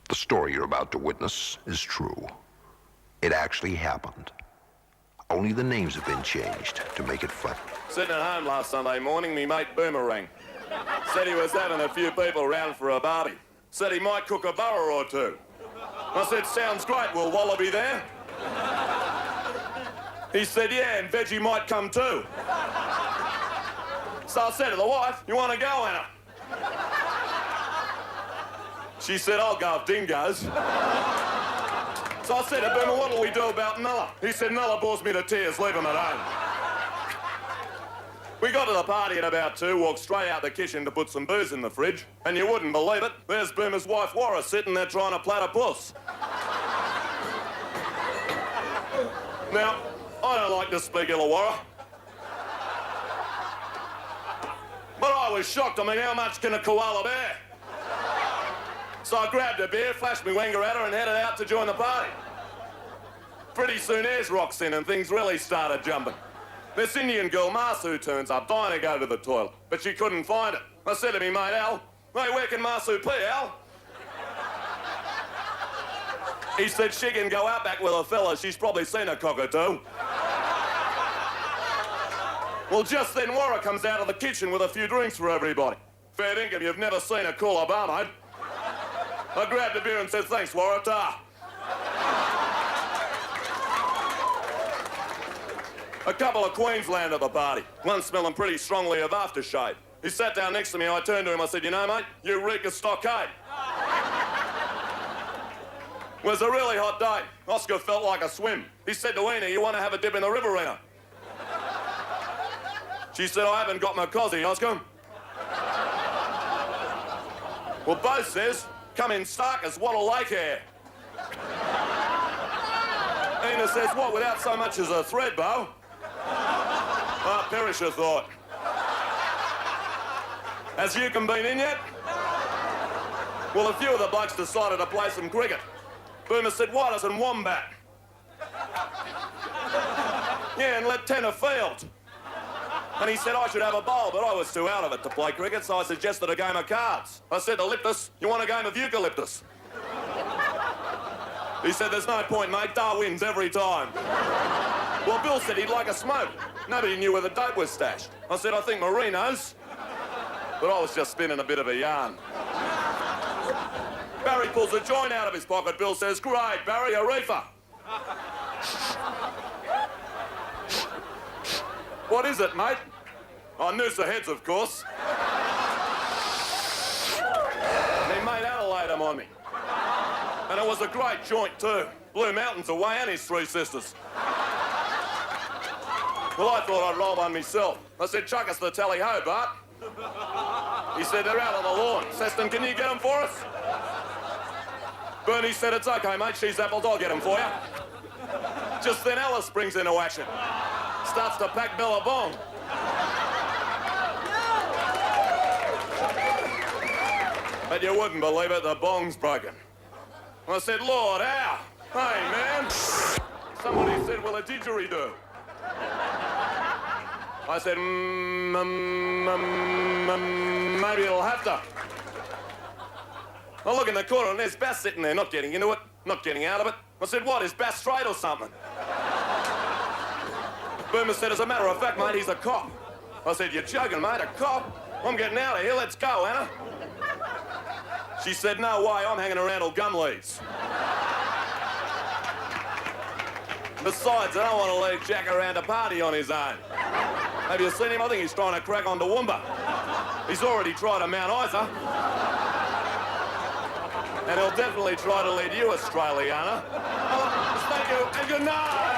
The story you're about to witness is true. It actually happened. Only the names have been changed to make it funny. Sitting at home last Sunday morning, me mate Boomerang said he was having a few people round for a barbie. Said he might cook a burger or two. I said, sounds great, will Wallaby there? He said, yeah, and Veggie might come too. So I said to the wife, you want to go, Anna? She said, I'll go if Dean goes. So I said to Boomer, what'll we do about Nella? He said, Nella bores me to tears, leave him at home. We got to the party at about 2, walked straight out the kitchen to put some booze in the fridge, and you wouldn't believe it, there's Boomer's wife, Warra, sitting there trying to plait a puss. Now, I don't like to speak ill of Warra, but I was shocked. I mean, how much can a koala bear? So I grabbed a beer, flashed me wanger at her, and headed out to join the party. Pretty soon, Ayers rocks in, and things really started jumping. This Indian girl, Masu, turns up, dying to go to the toilet, but she couldn't find it. I said to me mate, Al, hey, where can Masu pee, Al? He said she can go out back with a fella. She's probably seen a cockatoo. Well, just then, Warra comes out of the kitchen with a few drinks for everybody. Fair dinkum, you've never seen a cooler bar, mate. I grabbed a beer and said, thanks, Warra, ta. A couple of Queensland at the party, one smelling pretty strongly of aftershave. He sat down next to me, I turned to him, I said, you know, mate, you reek of stockade. It was a really hot day. Oscar felt like a swim. He said to Ena, you want to have a dip in the river, Ena? She said, I haven't got my cosy, Oscar. Well, Bo says, come in stark as Wattle Lake hair. Ena says, what, without so much as a thread, Bo? Ah, Perisher thought. Has Yukon been in yet? Well, a few of the blokes decided to play some cricket. Boomer said, why doesn't Wombat? Yeah, and let Tenner field. And he said I should have a bowl, but I was too out of it to play cricket, so I suggested a game of cards. I said to Liptus, you want a game of eucalyptus? He said, there's no point, mate, Dar wins every time. Well, Bill said he'd like a smoke. Nobody knew where the dope was stashed. I said, I think Marie knows. But I was just spinning a bit of a yarn. Barry pulls a joint out of his pocket. Bill says, great, Barry, a reefer. What is it, mate? Oh, Noosa heads, of course. He made Adelaide on me. And it was a great joint, too. Blue Mountains away and his 3 sisters. Well, I thought I'd roll one myself. I said, chuck us the tally-ho, Bart. He said, they're out on the lawn. Seston, can you get them for us? Bernie said, it's okay, mate. She's apples, I'll get them for you. Just then Alice springs into action. Starts to pack Billabong. But you wouldn't believe it, the bong's broken. I said, Lord, how? Hey, man. Somebody said, well, a didgeridoo. I said, maybe it'll have to. I look in the corner and there's Bass sitting there, not getting into it, not getting out of it. I said, what, is Bass straight or something? Boomer said, as a matter of fact, mate, he's a cop. I said, you're joking, mate, a cop? I'm getting out of here, let's go, Anna. She said, no way, I'm hanging around till gum leaves. Besides, I don't want to leave Jack around a party on his own. Have you seen him? I think he's trying to crack on Toowoomba. He's already tried a Mount Isa. And he'll definitely try to lead you, Australiana. Thank you, and good night.